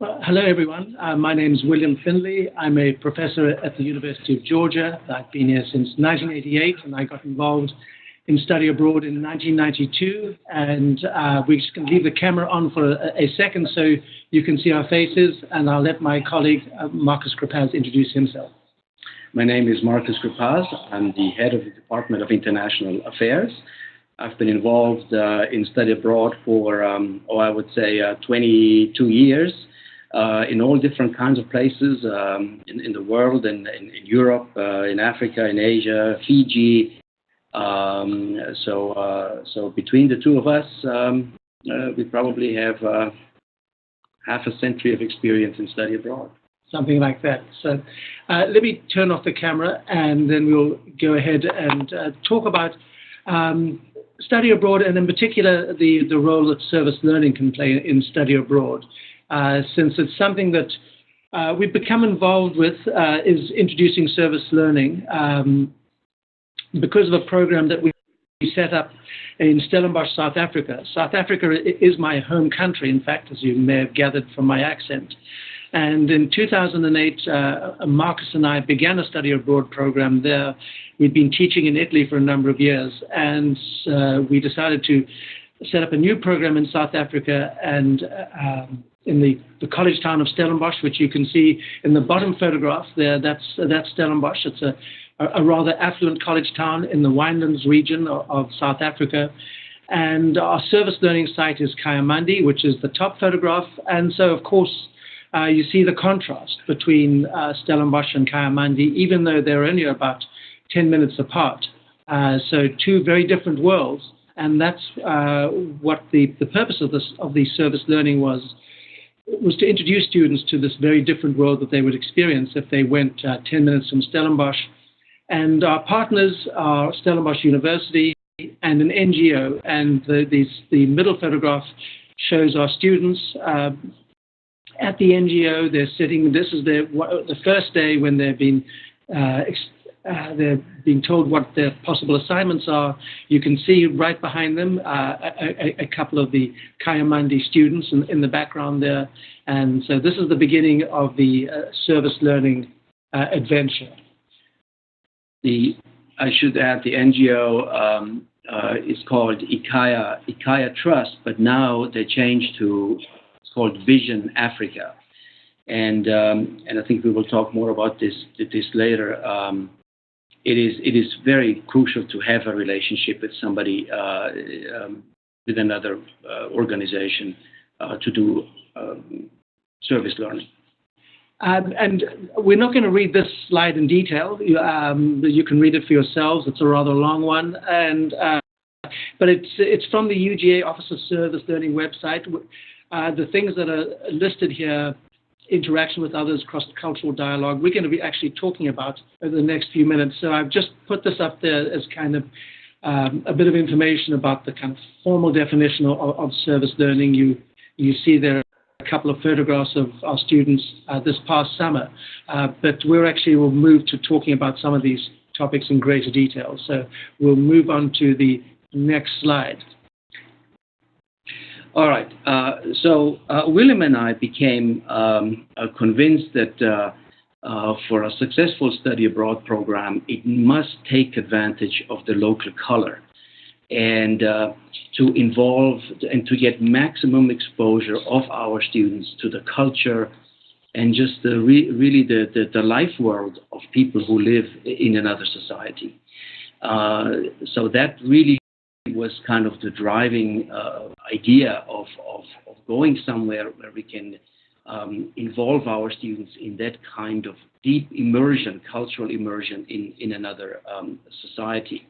Hello, everyone. My name is William Finlay. I'm a professor at the University of Georgia. I've been here since 1988, and I got involved in study abroad in 1992. And we're just going to leave the camera on for a second so you can see our faces, and I'll let my colleague, Markus Crepaz, introduce himself. My name is Markus Crepaz. I'm the head of the Department of International Affairs. I've been involved in study abroad for, I would say, 22 years. In all different kinds of places in the world, in Europe, in Africa, in Asia, Fiji. So between the two of us, we probably have half a century of experience in study abroad. Something like that. So let me turn off the camera, and then we'll go ahead and talk about study abroad, and in particular the role that service learning can play in study abroad. Since it's something that we've become involved with, is introducing service learning because of a program that we set up in Stellenbosch, South Africa. South Africa is my home country, in fact, as you may have gathered from my accent. And in 2008, Markus and I began a study abroad program there. We'd been teaching in Italy for a number of years, and we decided to set up a new program in South Africa, and in the college town of Stellenbosch, which you can see in the bottom photograph there. That's Stellenbosch. It's a rather affluent college town in the Winelands region of South Africa. And our service learning site is Kayamandi, which is the top photograph. And so, of course, you see the contrast between Stellenbosch and Kayamandi, even though they're only about 10 minutes apart. So two very different worlds. And that's what the purpose of the service learning was to introduce students to this very different world that they would experience if they went 10 minutes from Stellenbosch. And our partners are Stellenbosch University and an NGO. And the middle photograph shows our students at the NGO. They're sitting. This is the first day when they're being told what their possible assignments are. You can see right behind them a couple of the Kayamandi students in the background there. And so this is the beginning of the service learning adventure. I should add, the NGO is called IKAYA Trust, but now they changed to, it's called Vision Africa. And I think we will talk more about this later. It is very crucial to have a relationship with somebody, with another organization, to do service learning. And we're not going to read this slide in detail. You can read it for yourselves. It's a rather long one, but it's from the UGA Office of Service Learning website. The things that are listed here: interaction with others, cross-cultural dialogue, we're going to be actually talking about over the next few minutes. So I've just put this up there as kind of a bit of information about the kind of formal definition of service learning. You see there a couple of photographs of our students this past summer, but we'll move to talking about some of these topics in greater detail. So we'll move on to the next slide. All right. So William and I became convinced that for a successful study abroad program, it must take advantage of the local color, and to involve and to get maximum exposure of our students to the culture and just really the life world of people who live in another society. So that really was kind of the driving idea of going somewhere where we can involve our students in that kind of deep immersion, cultural immersion in another society.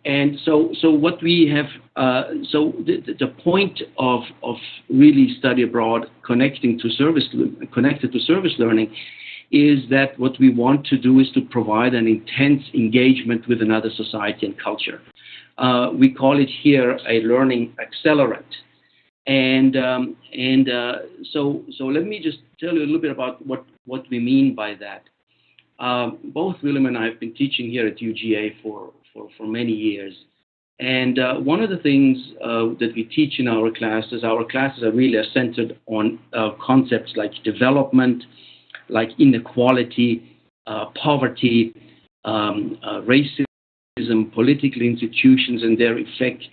And so what we have, the point of really study abroad connected to service learning is that what we want to do is to provide an intense engagement with another society and culture. We call it here a learning accelerant. So let me just tell you a little bit about what we mean by that. Both William and I have been teaching here at UGA for many years. And one of the things that we teach in our classes are really centered on concepts like development, like inequality, poverty, racism, political institutions and their effect.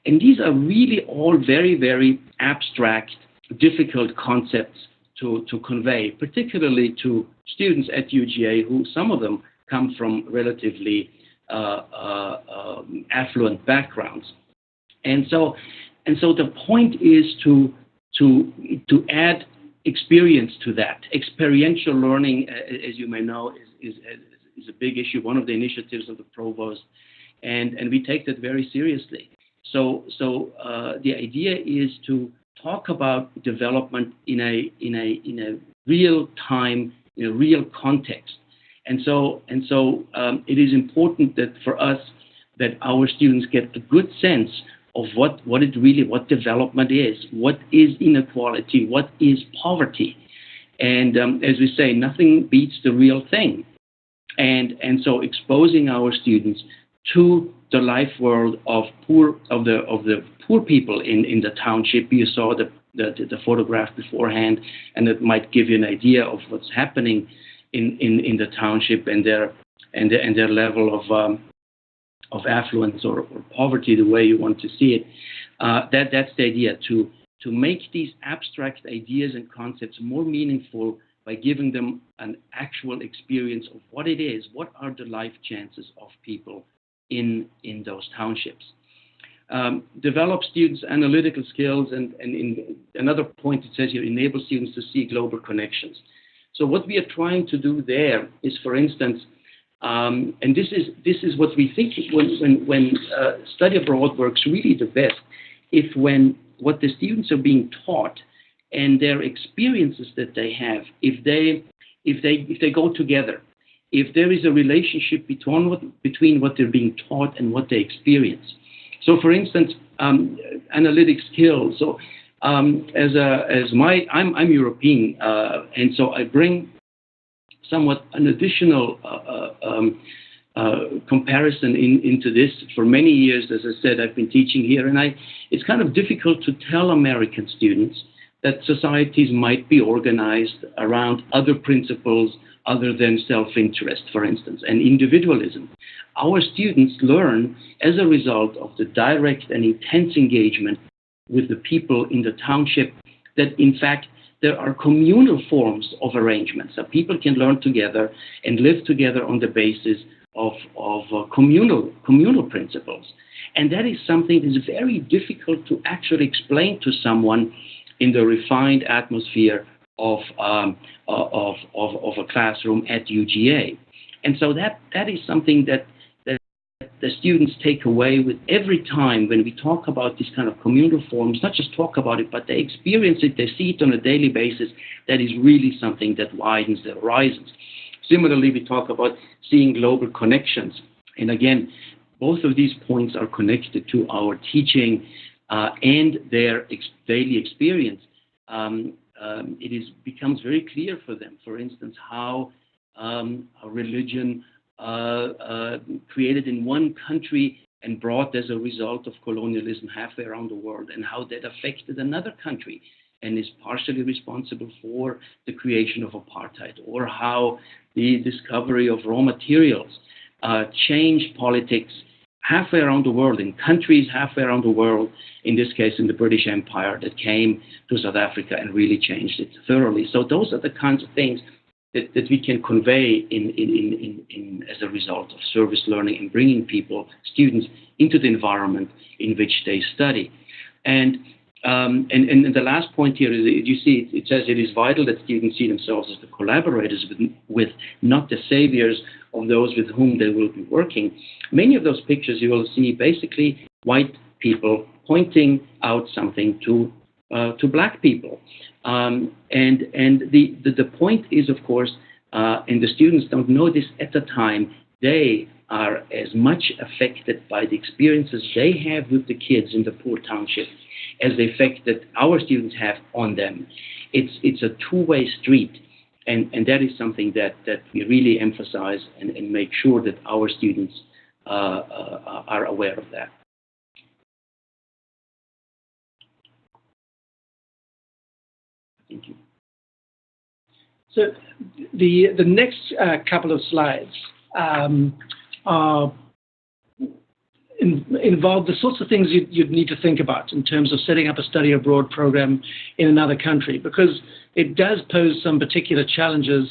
And these are really all very, very abstract, difficult concepts to convey, particularly to students at UGA, who some of them come from relatively affluent backgrounds. And so the point is to add experience to that. Experiential learning, as you may know, is a big issue, one of the initiatives of the provost, and we take that very seriously. So the idea is to talk about development in a real time, in a real context. And so it is important that for us that our students get a good sense of what development is, what is inequality, what is poverty. And as we say, nothing beats the real thing. And so exposing our students to the life world of the poor people in the township. You saw the photograph beforehand, and it might give you an idea of what's happening in the township and their level of affluence or poverty, the way you want to see it. That's the idea, to make these abstract ideas and concepts more meaningful by giving them an actual experience of what it is, what are the life chances of people in those townships. Develop students' analytical skills, and in another point it says here, enable students to see global connections. So what we are trying to do there is, for instance, and this is what we think when study abroad works really the best, if when what the students are being taught and their experiences that they have, if they go together, if there is a relationship between what they're being taught and what they experience. So, for instance, analytic skills. So, I'm European, and so I bring somewhat an additional comparison into this. For many years, as I said, I've been teaching here, and it's kind of difficult to tell American students that societies might be organized around other principles other than self-interest, for instance, and individualism. Our students learn as a result of the direct and intense engagement with the people in the township that, in fact, there are communal forms of arrangements. So people can learn together and live together on the basis of communal principles. And that is something that is very difficult to actually explain to someone in the refined atmosphere of a classroom at UGA. And so that is something that the students take away with every time when we talk about these kind of communal forms, not just talk about it, but they experience it, they see it on a daily basis. That is really something that widens their horizons. Similarly, we talk about seeing global connections. And again, both of these points are connected to our teaching and their daily experience. It becomes very clear for them, for instance, how a religion created in one country and brought as a result of colonialism halfway around the world, and how that affected another country and is partially responsible for the creation of apartheid, or how the discovery of raw materials changed politics halfway around the world, in countries halfway around the world, in this case in the British Empire, that came to South Africa and really changed it thoroughly. So those are the kinds of things that we can convey in as a result of service learning and bringing students into the environment in which they study. And the last point here is, you see, it says it is vital that students see themselves as the collaborators with not the saviors of those with whom they will be working. Many of those pictures you will see basically white people pointing out something to black people. And the point is, of course, and the students don't know this at the time, they are as much affected by the experiences they have with the kids in the poor township as the effect that our students have on them. It's a two-way street, and that is something that we really emphasize and make sure that our students are aware of that. Thank you. So the next couple of slides involve the sorts of things you'd need to think about in terms of setting up a study abroad program in another country, because it does pose some particular challenges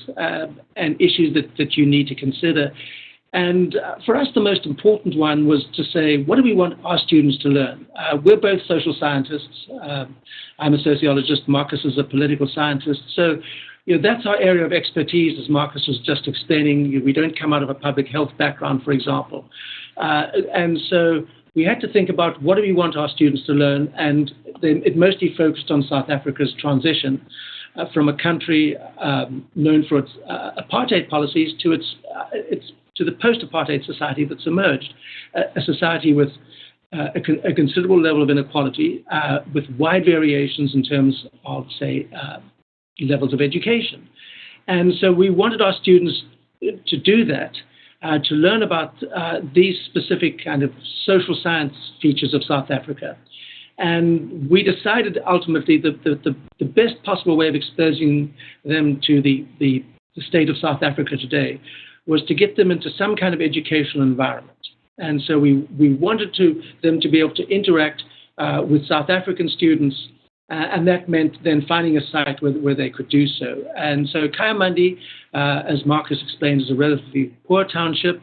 and issues that you need to consider. And for us, the most important one was to say, what do we want our students to learn? We're both social scientists. I'm a sociologist. Markus is a political scientist. So that's our area of expertise, as Markus was just explaining. We don't come out of a public health background, for example. And so we had to think about what do we want our students to learn, and then it mostly focused on South Africa's transition from a country known for its apartheid policies to to the post-apartheid society that's emerged, a society with a considerable level of inequality, with wide variations in terms of, say, levels of education. And so we wanted our students to do that, to learn about these specific kind of social science features of South Africa. And we decided ultimately that the best possible way of exposing them to the state of South Africa today was to get them into some kind of educational environment. And so we wanted them to be able to interact with South African students, and that meant then finding a site where they could do so. And so Kayamandi, as Markus explained, is a relatively poor township.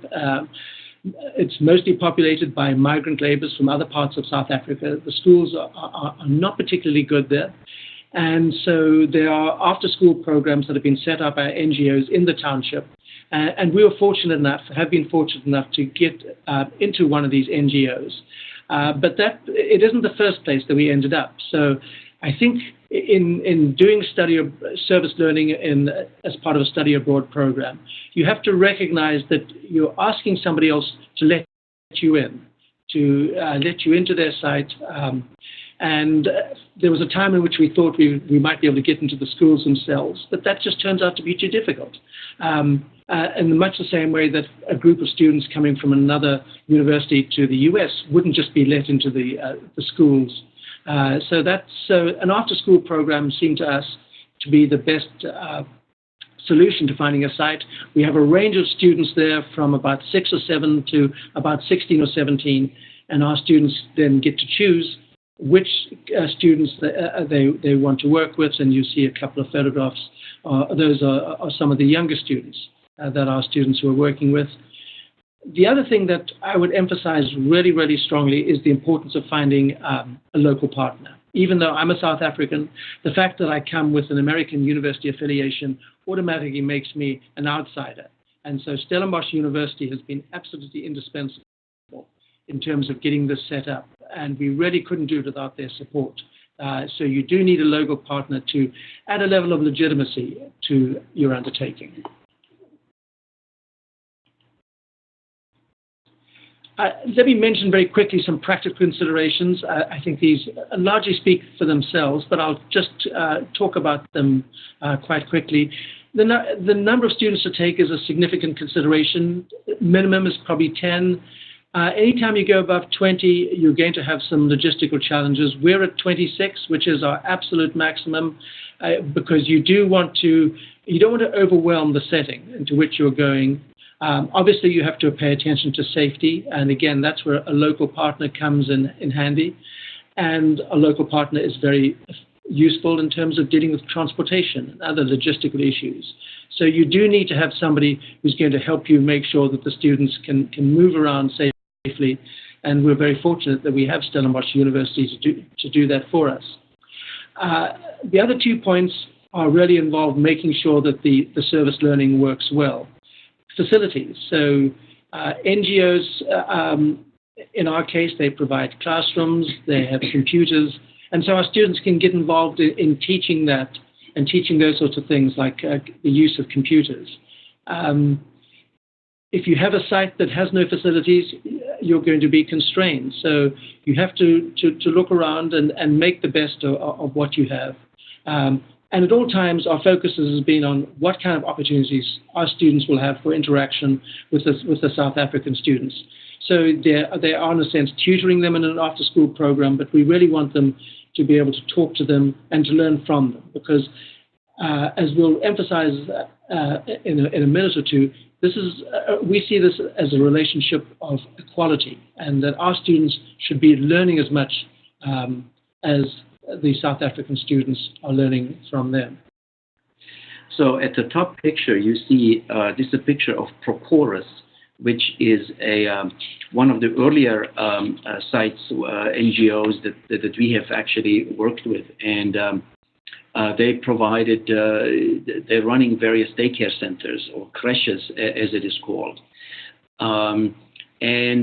It's mostly populated by migrant laborers from other parts of South Africa. The schools are not particularly good there. And so there are after-school programs that have been set up by NGOs in the township. And we were have been fortunate enough to get into one of these NGOs. But it isn't the first place that we ended up. So I think in doing service learning as part of a study abroad program, you have to recognize that you're asking somebody else to let you in, to let you into their site. And there was a time in which we thought we might be able to get into the schools themselves, but that just turns out to be too difficult. In much the same way that a group of students coming from another university to the US wouldn't just be let into the schools. So an after-school program seemed to us to be the best solution to finding a site. We have a range of students there from about 6 or 7 to about 16 or 17, and our students then get to choose which students they want to work with, and you see a couple of photographs. Those are some of the younger students that our students were working with. The other thing that I would emphasize really, really strongly is the importance of finding a local partner. Even though I'm a South African, the fact that I come with an American university affiliation automatically makes me an outsider. And so Stellenbosch University has been absolutely indispensable in terms of getting this set up. And we really couldn't do it without their support. So you do need a local partner to add a level of legitimacy to your undertaking. Let me mention very quickly some practical considerations. I think these largely speak for themselves, but I'll just talk about them quite quickly. The number of students to take is a significant consideration. Minimum is probably 10. Anytime you go above 20, you're going to have some logistical challenges. We're at 26, which is our absolute maximum, because you don't want to overwhelm the setting into which you're going. Obviously, you have to pay attention to safety, and again, that's where a local partner comes in handy. And a local partner is very useful in terms of dealing with transportation and other logistical issues. So you do need to have somebody who's going to help you make sure that the students can move around safely, and we're very fortunate that we have Stellenbosch University to do that for us. The other 2 points are really involved making sure that the service learning works well. Facilities. So NGOs, in our case, they provide classrooms, they have computers, and so our students can get involved in teaching that and teaching those sorts of things like the use of computers. If you have a site that has no facilities, you're going to be constrained. So you have to look around and make the best of what you have. And at all times, our focus has been on what kind of opportunities our students will have for interaction with the South African students. So they are, in a sense, tutoring them in an after-school program, but we really want them to be able to talk to them and to learn from them. Because as we'll emphasize in a minute or two, we see this as a relationship of equality, and that our students should be learning as much as the South African students are learning from them. So at the top picture, you see this is a picture of Prochorus, which is one of the earlier sites, NGOs that we have actually worked with, and they provided, they're running various daycare centers or creches, as it is called. And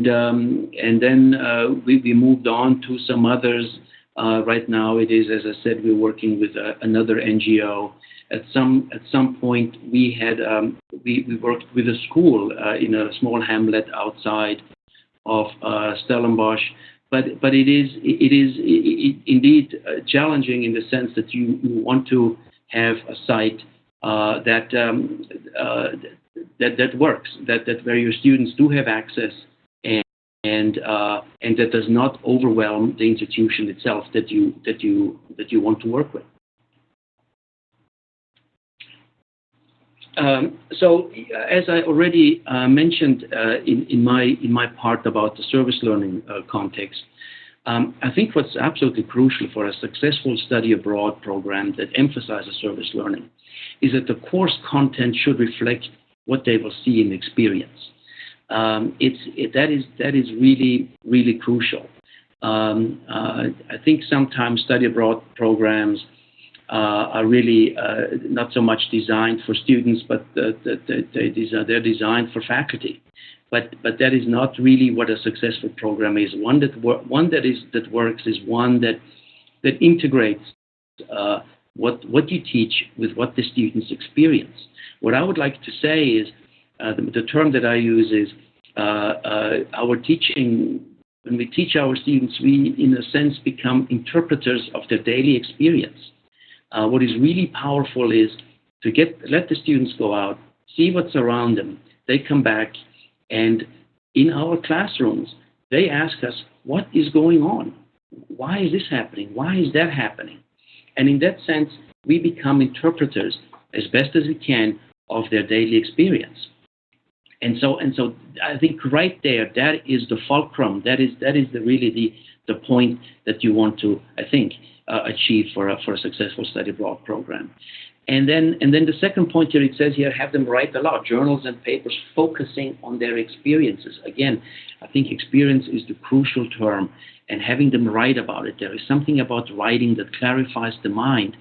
then we moved on to some others. Right now it is, as I said, we're working with another NGO. At some point we had we worked with a school in a small hamlet outside of Stellenbosch. But it is indeed challenging in the sense that you want to have a site that works, that where your students do have access, and that does not overwhelm the institution itself that you want to work with. So, as I already mentioned in my part about the service learning context, I think what's absolutely crucial for a successful study abroad program that emphasizes service learning is that the course content should reflect what they will see in experience. That is really crucial. I think sometimes study abroad programs are really not so much designed for students, but they're designed for faculty. But that is not really what a successful program is. One that works is one that integrates what you teach with what the students experience. What I would like to say is the term that I use is our teaching. When we teach our students, we in a sense become interpreters of their daily experience. What is really powerful is to let the students go out, see what's around them. They come back, and in our classrooms, they ask us, what is going on? Why is this happening? Why is that happening? And in that sense, we become interpreters as best as we can of their daily experience. And so I think right there, that is the fulcrum. That is really the point that you want to, I think, achieve for a successful study abroad program. And then the second point here, it says here, have them write aloud, journals and papers focusing on their experiences. Again, I think experience is the crucial term, and having them write about it. There is something about writing that clarifies the mind,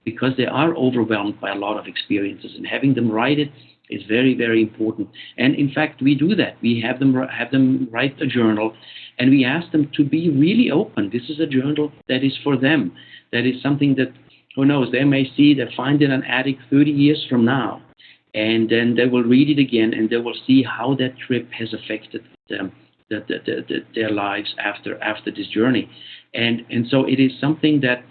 because they are overwhelmed by a lot of experiences, and having them write it is very, very important. And in fact, we do that. We have them write a journal, and we ask them to be really open. This is a journal that is for them. That is something that, who knows, they may find in an attic 30 years from now, and then they will read it again, and they will see how that trip has affected them, their lives after this journey. And so it is something that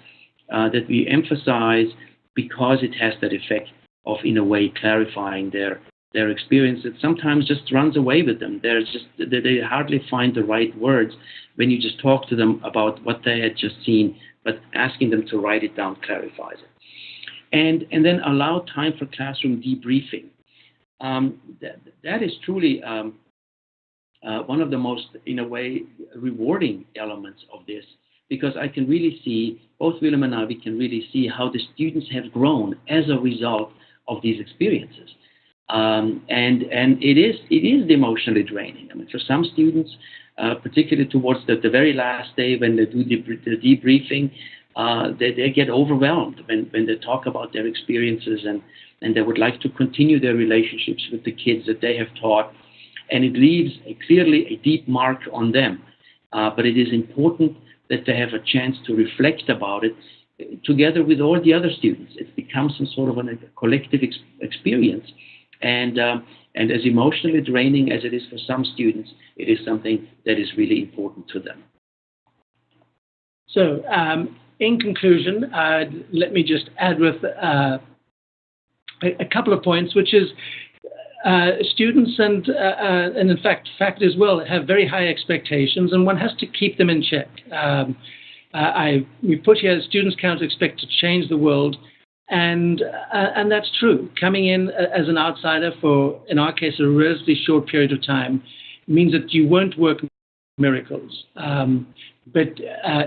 we emphasize because it has that effect of, in a way, clarifying their experience that sometimes just runs away with them. They hardly find the right words when you just talk to them about what they had just seen, but asking them to write it down clarifies it. And then allow time for classroom debriefing. That is truly one of the most, in a way, rewarding elements of this, because I can really see, both Willem and I, we can really see how the students have grown as a result of these experiences. And it is emotionally draining. I mean, for some students, particularly towards the very last day when they do the debriefing, they get overwhelmed when they talk about their experiences, and they would like to continue their relationships with the kids that they have taught. And it leaves clearly a deep mark on them. But it is important that they have a chance to reflect about it together with all the other students. It becomes some sort of a collective experience. And as emotionally draining as it is for some students, it is something that is really important to them. So, in conclusion, let me just add with a couple of points, which is students and in fact faculty as well have very high expectations, and one has to keep them in check. we put here students can't expect to change the world, and that's true. Coming in as an outsider for, in our case, a relatively short period of time means that you won't work miracles, but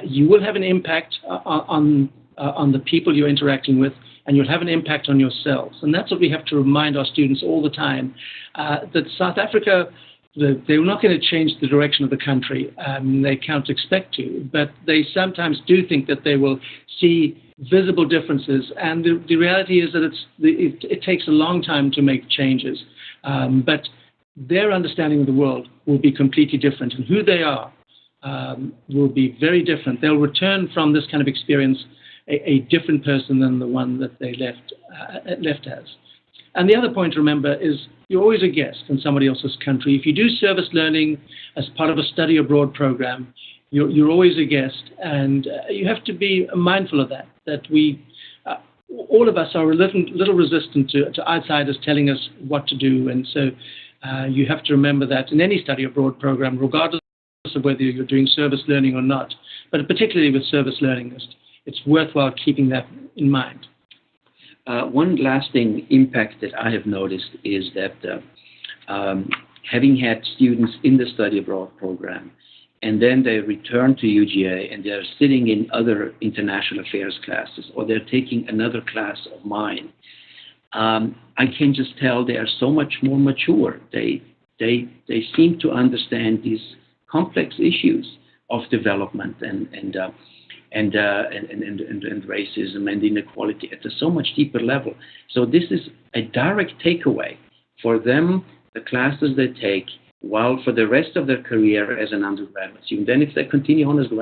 you will have an impact on the people you're interacting with, and you'll have an impact on yourselves. And that's what we have to remind our students all the time, that South Africa, they're not going to change the direction of the country. They can't expect to, but they sometimes do think that they will see visible differences. And the reality is that it takes a long time to make changes. But their understanding of the world will be completely different, and who they are will be very different. They'll return from this kind of experience a different person than the one that they left as. And the other point to remember is you're always a guest in somebody else's country. If you do service learning as part of a study abroad program, you're always a guest, and you have to be mindful of that we, all of us are a little resistant to outsiders telling us what to do. And so you have to remember that in any study abroad program, regardless of whether you're doing service learning or not, but particularly with service learning, it's worthwhile keeping that in mind. One lasting impact that I have noticed is that having had students in the study abroad program, and then they return to UGA and they're sitting in other international affairs classes, or they're taking another class of mine, I can just tell they are so much more mature. They seem to understand these complex issues of development and racism and inequality at a so much deeper level. So this is a direct takeaway for them, the classes they take, while for the rest of their career as an undergraduate student. Then if they continue on as a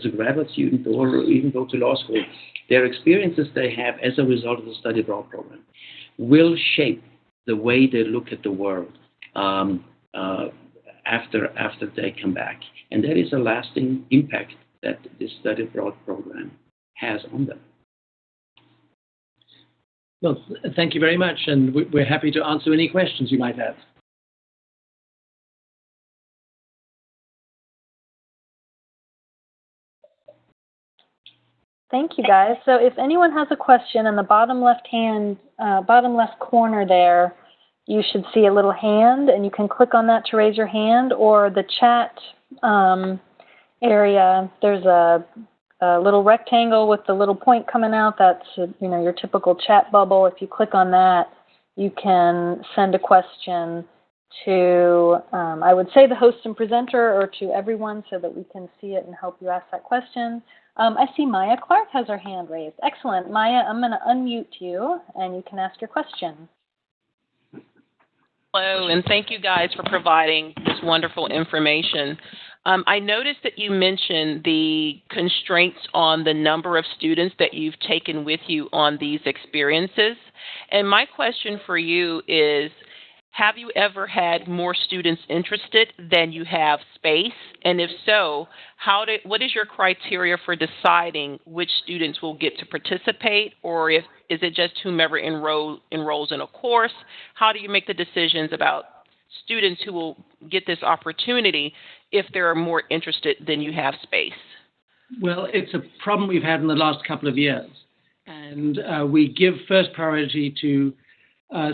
graduate student, or even go to law school, their experiences they have as a result of the study abroad program will shape the way they look at the world after they come back. And that is a lasting impact that this study abroad program has on them. Well, thank you very much, and we're happy to answer any questions you might have. Thank you, guys. So if anyone has a question, in the bottom left corner there, you should see a little hand, and you can click on that to raise your hand, or the chat area, there's a little rectangle with the little point coming out. That's your typical chat bubble. If you click on that, you can send a question to, I would say, the host and presenter, or to everyone, so that we can see it and help you ask that question. I see Maya Clark has her hand raised. Excellent. Maya, I'm going to unmute you, and you can ask your question. Hello, and thank you guys for providing this wonderful information. I noticed that you mentioned the constraints on the number of students that you've taken with you on these experiences. And my question for you is, have you ever had more students interested than you have space? And if so, what is your criteria for deciding which students will get to participate? Or is it just whomever enrolls in a course? How do you make the decisions about students who will get this opportunity if they're more interested than you have space? Well, it's a problem we've had in the last couple of years. And we give first priority to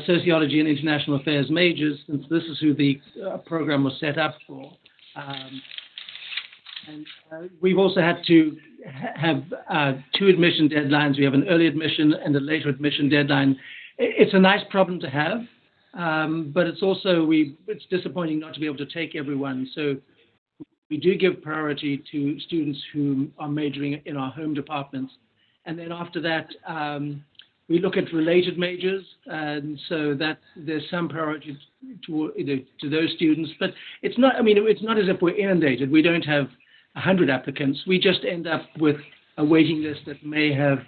sociology and international affairs majors, since this is who the program was set up for. And we've also had to have two admission deadlines. We have an early admission and a later admission deadline. It's a nice problem to have, but it's also, it's disappointing not to be able to take everyone. So we do give priority to students who are majoring in our home departments. And then after that, we look at related majors, and so that there's some priority to those students. But it's not, it's not as if we're inundated. We don't have 100 applicants. We just end up with a waiting list that may have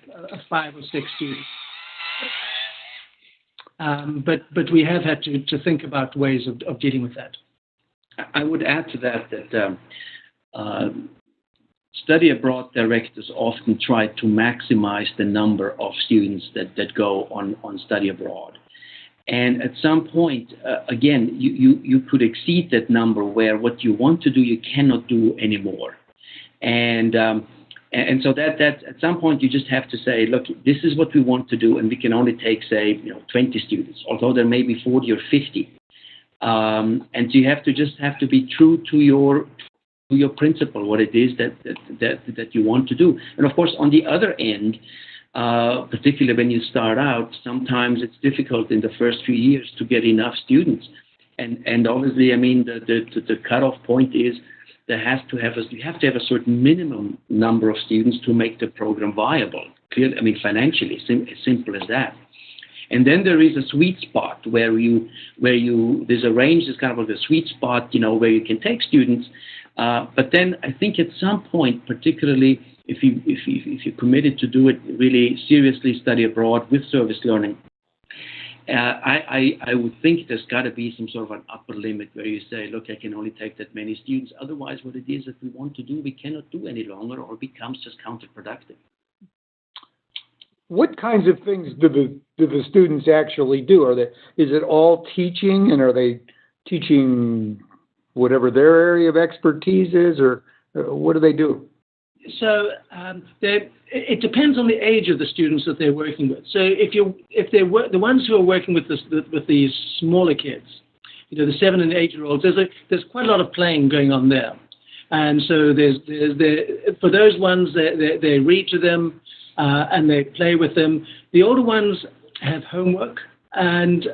5 or 6 students. But we have had to think about ways of dealing with that. I would add to that study abroad directors often try to maximize the number of students that go on study abroad. And at some point, again, you could exceed that number where what you want to do, you cannot do anymore. And And so that at some point you just have to say, look, this is what we want to do, and we can only take, say, 20 students, although there may be 40 or 50. And you have to be true to your principle, what it is that you want to do. And of course, on the other end, particularly when you start out, sometimes it's difficult in the first few years to get enough students. And obviously, I mean, the cutoff point is you have to have a certain minimum number of students to make the program viable. Clearly, I mean, financially, as simple as that. And then there is a sweet spot where there's a range that's kind of the sweet spot, where you can take students. But then I think at some point, particularly if you're committed to do it really seriously, study abroad with service learning, I would think there's got to be some sort of an upper limit where you say, look, I can only take that many students. Otherwise, what it is that we want to do, we cannot do any longer, or it becomes just counterproductive. What kinds of things do the students actually do? Is it all teaching, and are they teaching whatever their area of expertise is, or what do they do? So it depends on the age of the students that they're working with. So if they're the ones who are working with these smaller kids, the 7 and 8 year olds, there's quite a lot of playing going on there, and so for those ones they read to them and they play with them. The older ones have homework, and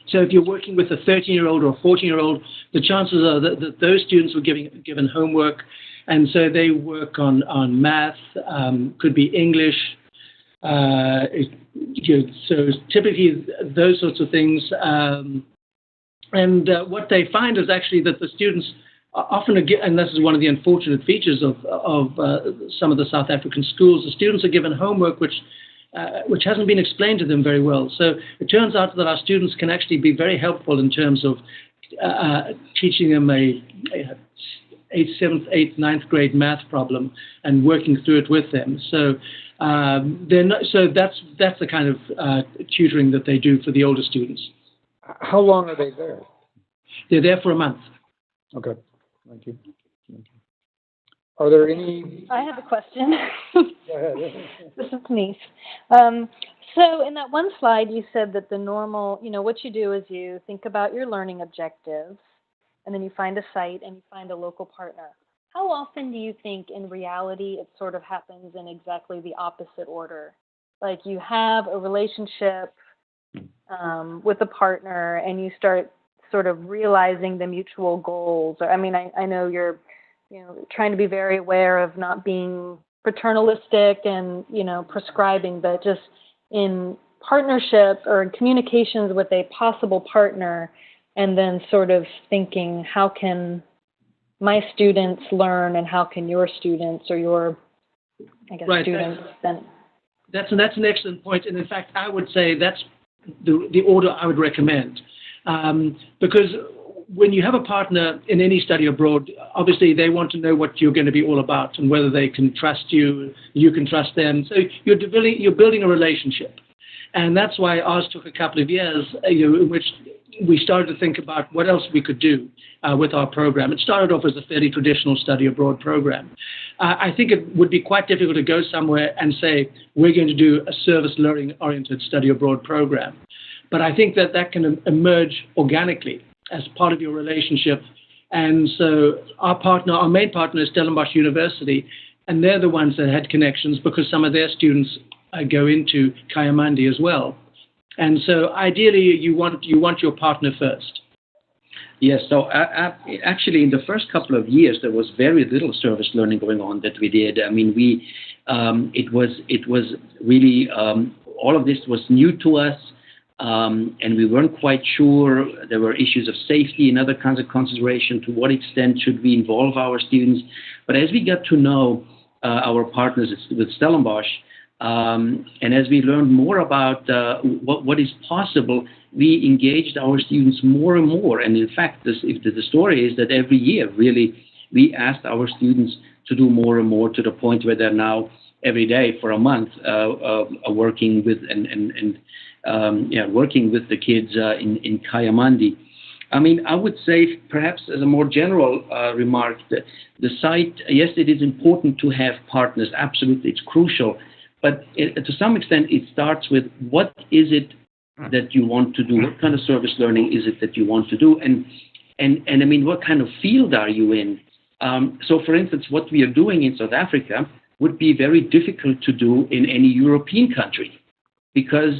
so if you're working with a 13-year-old or a 14-year-old, the chances are that those students were given homework. And so they work on math, could be English. So typically those sorts of things. And what they find is actually that the students often, and this is one of the unfortunate features of some of the South African schools, the students are given homework which hasn't been explained to them very well. So it turns out that our students can actually be very helpful in terms of teaching them a 7th, 8th, 9th grade math problem and working through it with them. So that's the kind of tutoring that they do for the older students. How long are they there? They're there for a month. Okay, thank you. Are there any? I have a question. Go ahead. This is Denise. So in that one slide, you said that the normal, what you do is you think about your learning objectives, and then you find a site and you find a local partner. How often do you think in reality it sort of happens in exactly the opposite order? Like you have a relationship with a partner and you start sort of realizing the mutual goals. Or, I know you're trying to be very aware of not being paternalistic and, prescribing, but just in partnership or in communications with a possible partner, and then sort of thinking, how can my students learn and how can your students or your, students then? That's an excellent point. And in fact, I would say that's the order I would recommend. Because when you have a partner in any study abroad, obviously they want to know what you're going to be all about and whether they can trust you, you can trust them. So you're building a relationship. And that's why ours took a couple of years, in which we started to think about what else we could do with our program. It started off as a fairly traditional study abroad program. I think it would be quite difficult to go somewhere and say, we're going to do a service learning-oriented study abroad program. But I think that can emerge organically as part of your relationship. And so our main partner is Stellenbosch University, and they're the ones that had connections because some of their students go into Kayamandi as well. And so ideally, you want your partner first. Yes. So actually, in the first couple of years, there was very little service learning going on that we did. I mean, it was really all of this was new to us, and we weren't quite sure. There were issues of safety and other kinds of consideration. To what extent should we involve our students? But as we got to know our partners with Stellenbosch, and as we learned more about what is possible, we engaged our students more and more. And in fact, the story is that every year, really, we asked our students to do more and more to the point where they're now every day for a month working with working with the kids in Kayamandi. I mean, I would say perhaps as a more general remark, that the site, yes, it is important to have partners. Absolutely, it's crucial. But to some extent, it starts with what is it that you want to do? What kind of service learning is it that you want to do? And I mean, what kind of field are you in? So, for instance, what we are doing in South Africa would be very difficult to do in any European country because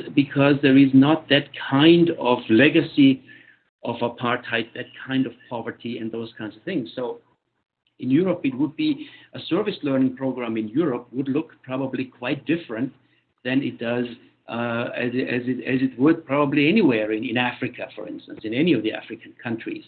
there is not that kind of legacy of apartheid, that kind of poverty and those kinds of things. So in Europe, it would be a service learning program in Europe would look probably quite different than it does as it would probably anywhere in Africa, for instance, in any of the African countries.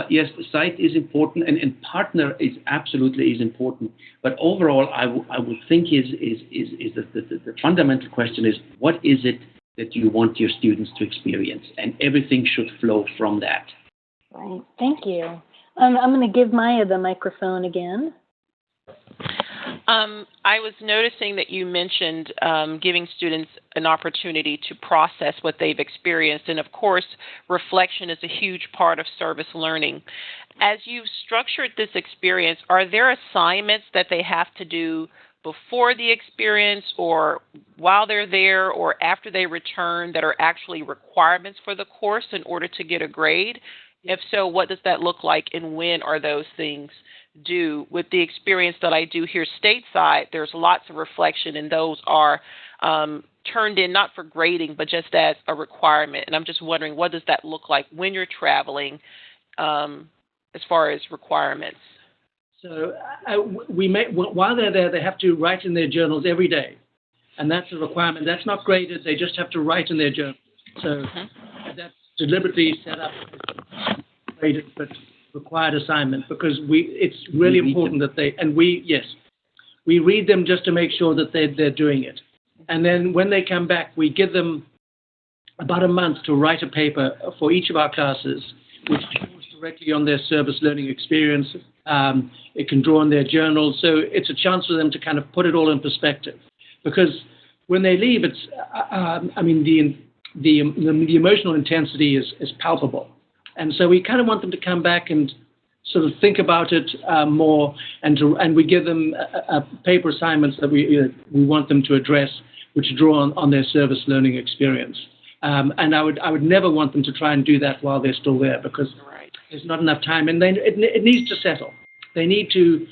Yes, the site is important, and partner is absolutely important. But overall, I would think is the fundamental question is what is it that you want your students to experience, and everything should flow from that. Right. Thank you. I'm going to give Maya the microphone again. I was noticing that you mentioned giving students an opportunity to process what they've experienced. And of course, reflection is a huge part of service learning. As you've structured this experience, are there assignments that they have to do before the experience or while they're there or after they return that are actually requirements for the course in order to get a grade? If so, what does that look like and when are those things due? With the experience that I do here stateside, there's lots of reflection and those are turned in not for grading but just as a requirement. And I'm just wondering, what does that look like when you're traveling as far as requirements? So while they're there, they have to write in their journals every day. And that's a requirement. That's not graded. They just have to write in their journal. So that's deliberately set up as graded but required assignment because it's really important that we read them just to make sure that they're doing it. And then when they come back, we give them about a month to write a paper for each of our classes, which draws directly on their service learning experience. It can draw on their journals. So it's a chance for them to kind of put it all in perspective. Because when they leave, it's, the emotional intensity is palpable. And so we kind of want them to come back and sort of think about it more, and we give them paper assignments that we want them to address, which draw on their service learning experience. And I would never want them to try and do that while they're still there because there's not enough time, and it needs to settle. They need to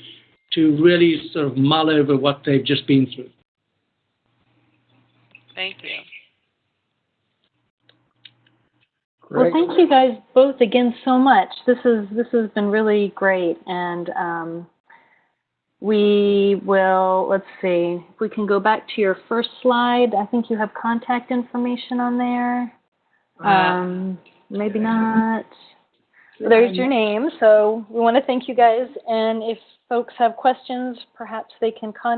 really sort of mull over what they've just been through. Thank you. Well, thank you guys both again so much. This has been really great, and we will, let's see, if we can go back to your first slide. I think you have contact information on there. Maybe not. There's your name, so we want to thank you guys, and if folks have questions, perhaps they can contact